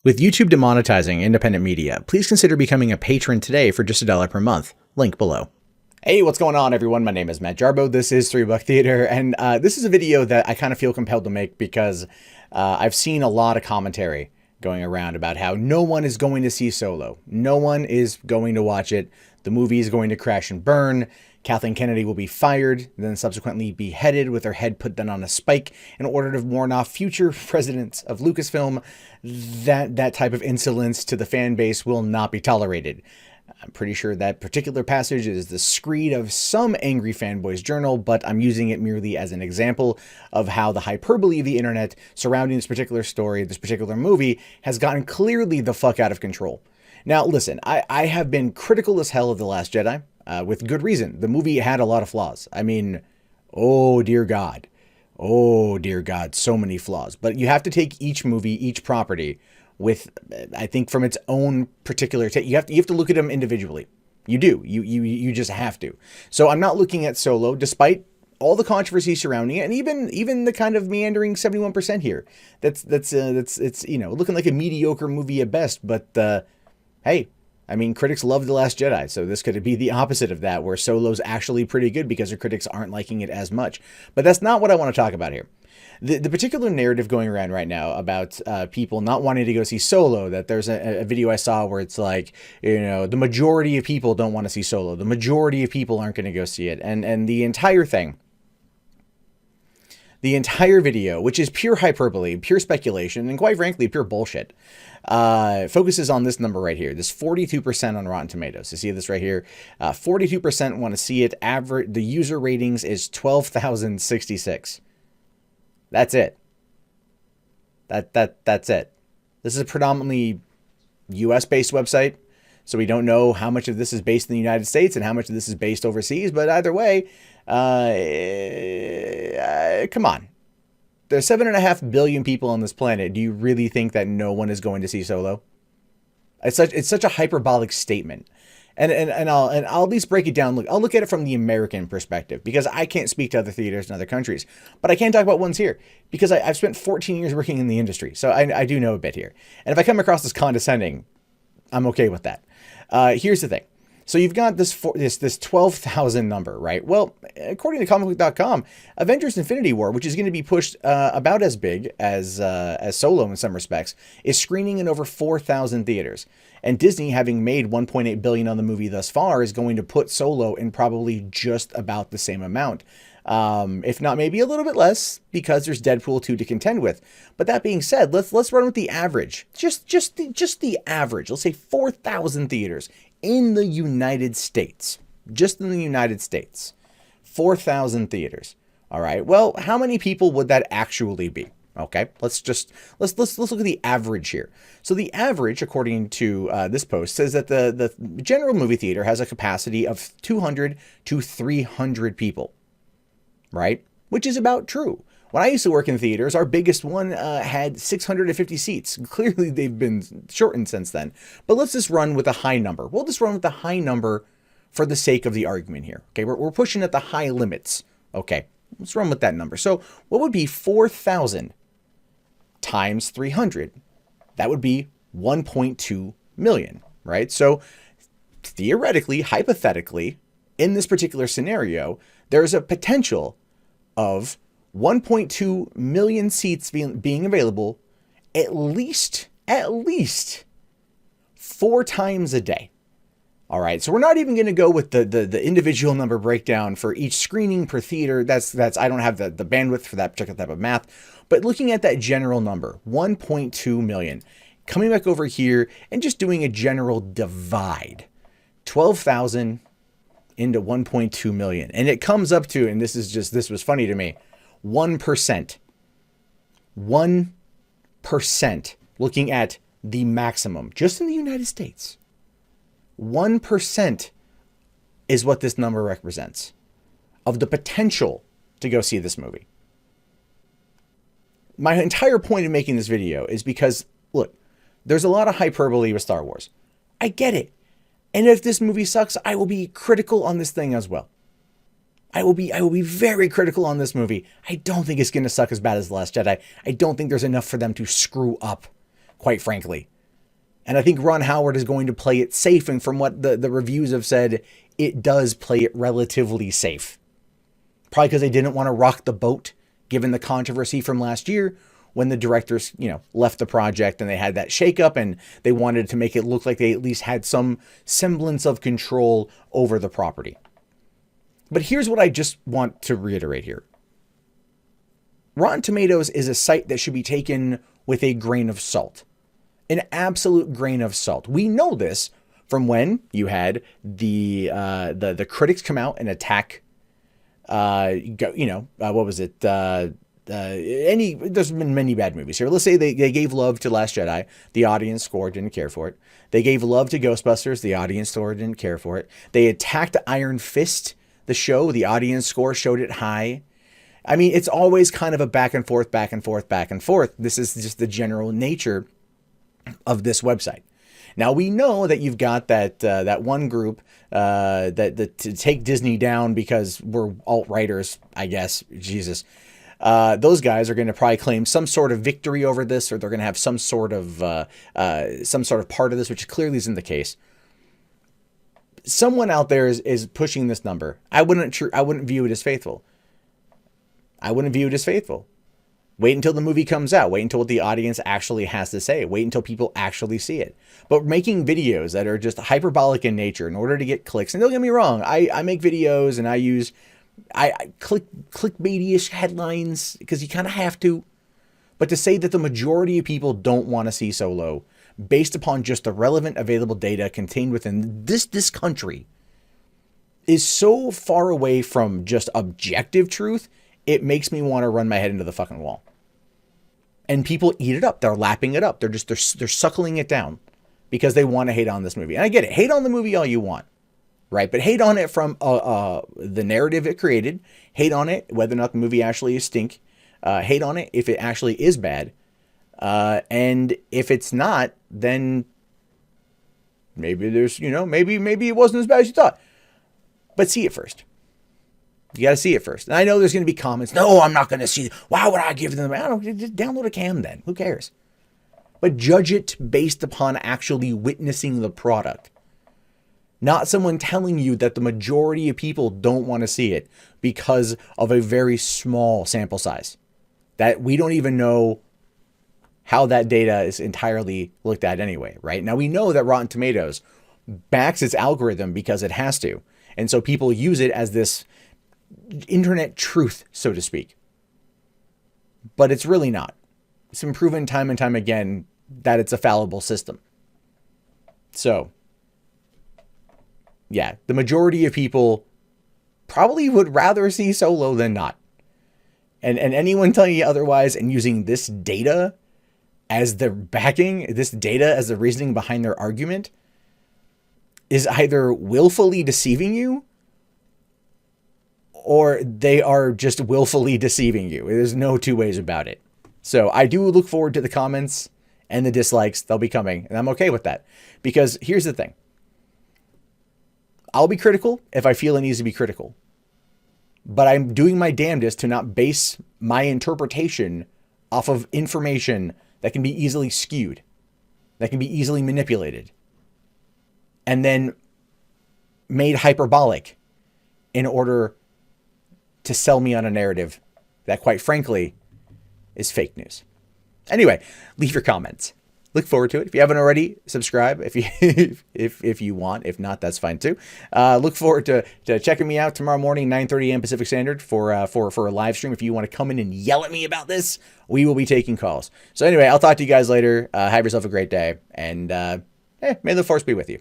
With YouTube demonetizing independent media, please consider becoming a patron today for just $1 per month. Link below. Hey, what's going on, everyone? My name is Matt Jarbo. This is $3 Theater, and this is a video that I kind of feel compelled to make because I've seen a lot of commentary going around about how no one is going to see Solo. No one is going to watch it. The movie is going to crash and burn. Kathleen Kennedy will be fired, then subsequently beheaded with her head put down on a spike in order to warn off future presidents of Lucasfilm. That type of insolence to the fan base will not be tolerated. I'm pretty sure that particular passage is the screed of some angry fanboy's journal, but I'm using it merely as an example of how the hyperbole of the internet surrounding this particular story, this particular movie, has gotten clearly the fuck out of control. Now, listen, I have been critical as hell of The Last Jedi, with good reason. The movie had a lot of flaws. I mean, oh dear God. Oh dear God, so many flaws. But you have to take each movie, each property, with, I think, from its own particular take. You have to look at them individually. You do. You just have to. So I'm not looking at Solo, despite all the controversy surrounding it, and even the kind of meandering 71% here. That's looking like a mediocre movie at best. But hey, I mean, critics love The Last Jedi, so this could be the opposite of that, where Solo's actually pretty good because the critics aren't liking it as much. But that's not what I want to talk about here. The particular narrative going around right now about people not wanting to go see Solo, that there's a video I saw where it's like, the majority of people don't want to see Solo. The majority of people aren't going to go see it. And the entire thing, the entire video, which is pure hyperbole, pure speculation, and quite frankly, pure bullshit, focuses on this number right here, this 42% on Rotten Tomatoes. You see this right here? 42% want to see it. Average, the user ratings is 12,066. That's it. That's it. This is a predominantly US-based website, so we don't know how much of this is based in the United States and how much of this is based overseas, but either way, come on. There's 7.5 billion people on this planet. Do you really think that no one is going to see Solo? It's such a hyperbolic statement. And I'll at least break it down. Look, I'll look at it from the American perspective because I can't speak to other theaters in other countries, but I can talk about ones here because I've spent 14 years working in the industry, so I do know a bit here. And if I come across as condescending, I'm okay with that. Here's the thing. So you've got this 12,000 number, right? Well, according to comicbook.com, Avengers Infinity War, which is going to be pushed about as big as Solo in some respects, is screening in over 4,000 theaters. And Disney, having made $1.8 billion on the movie thus far, is going to put Solo in probably just about the same amount. If not maybe a little bit less, because there's Deadpool 2 to contend with. But that being said, let's run with the average. Just the average. Let's say 4,000 theaters in the United States. Just in the United States. 4,000 theaters. All right. Well, how many people would that actually be? Okay, let's look at the average here. So the average, according to this post, says that the general movie theater has a capacity of 200 to 300 people, right? Which is about true. When I used to work in theaters, our biggest one had 650 seats. Clearly, they've been shortened since then. But let's just run with a high number. We'll just run with the high number for the sake of the argument here. Okay, we're pushing at the high limits. Okay, let's run with that number. So what would be 4,000 times 300? That would be 1.2 million, right? So theoretically, hypothetically, in this particular scenario, there's a potential of 1.2 million seats being available at least 4 times a day. All right, so we're not even going to go with the individual number breakdown for each screening per theater. That's I don't have the bandwidth for that particular type of math. But looking at that general number, 1.2 million, coming back over here and just doing a general divide, 12,000 into 1.2 million. And it comes up to, and this was funny to me, 1%. 1%, looking at the maximum, just in the United States. 1% is what this number represents of the potential to go see this movie. My entire point in making this video is because, look, there's a lot of hyperbole with Star Wars. I get it. And if this movie sucks, I will be critical on this thing as well. I will be very critical on this movie. I don't think it's going to suck as bad as The Last Jedi. I don't think there's enough for them to screw up quite frankly. And I think Ron Howard is going to play it safe. And from what the reviews have said, it does play it relatively safe. Probably because they didn't want to rock the boat, given the controversy from last year when the directors, left the project and they had that shakeup, and they wanted to make it look like they at least had some semblance of control over the property. But here's what I just want to reiterate here. Rotten Tomatoes is a site that should be taken with a grain of salt. An absolute grain of salt. We know this from when you had the critics come out and attack, what was it? There's been many bad movies here. Let's say they gave love to Last Jedi. The audience score didn't care for it. They gave love to Ghostbusters. The audience score didn't care for it. They attacked Iron Fist, the show. The audience score showed it high. I mean, it's always kind of a back and forth, back and forth, back and forth. This is just the general nature of this website. Now we know that you've got that one group that to take Disney down because we're alt-righters, I guess. Jesus. Those guys are going to probably claim some sort of victory over this, or they're going to have some sort of part of this, which clearly isn't the case. Someone out there is pushing this number. I wouldn't view it as faithful. I wouldn't view it as faithful. Wait until the movie comes out. Wait until what the audience actually has to say. Wait until people actually see it. But making videos that are just hyperbolic in nature in order to get clicks, and don't get me wrong, I make videos and I use clickbaity-ish headlines because you kind of have to. But to say that the majority of people don't want to see Solo based upon just the relevant available data contained within this country is so far away from just objective truth, it makes me want to run my head into the fucking wall. And people eat it up. They're lapping it up. They're suckling it down because they want to hate on this movie. And I get it. Hate on the movie all you want, right? But hate on it from the narrative it created. Hate on it whether or not the movie actually is stink. Hate on it if it actually is bad. And if it's not, then maybe there's, maybe it wasn't as bad as you thought. But see it first. You got to see it first. And I know there's going to be comments. No, I'm not going to see it. Why would I give them? I don't know. Just download a cam then. Who cares? But judge it based upon actually witnessing the product. Not someone telling you that the majority of people don't want to see it because of a very small sample size. That we don't even know how that data is entirely looked at anyway, right? Now we know that Rotten Tomatoes backs its algorithm because it has to. And so people use it as this internet truth, so to speak. But it's really not. It's been proven time and time again that it's a fallible system. So, yeah, the majority of people probably would rather see Solo than not. And anyone telling you otherwise and using this data as their backing, this data as the reasoning behind their argument, is either willfully deceiving you or they are just willfully deceiving you. There's no two ways about it. So I do look forward to the comments and the dislikes. They'll be coming, and I'm okay with that. Because here's the thing. I'll be critical if I feel it needs to be critical. But I'm doing my damnedest to not base my interpretation off of information that can be easily skewed, that can be easily manipulated, and then made hyperbolic in order to sell me on a narrative that, quite frankly, is fake news. Anyway, leave your comments. Look forward to it. If you haven't already, subscribe if you if you want. If not, that's fine too. Look forward to checking me out tomorrow morning, 9:30 a.m. Pacific Standard for a live stream. If you want to come in and yell at me about this, we will be taking calls. So anyway, I'll talk to you guys later. Have yourself a great day, and may the force be with you.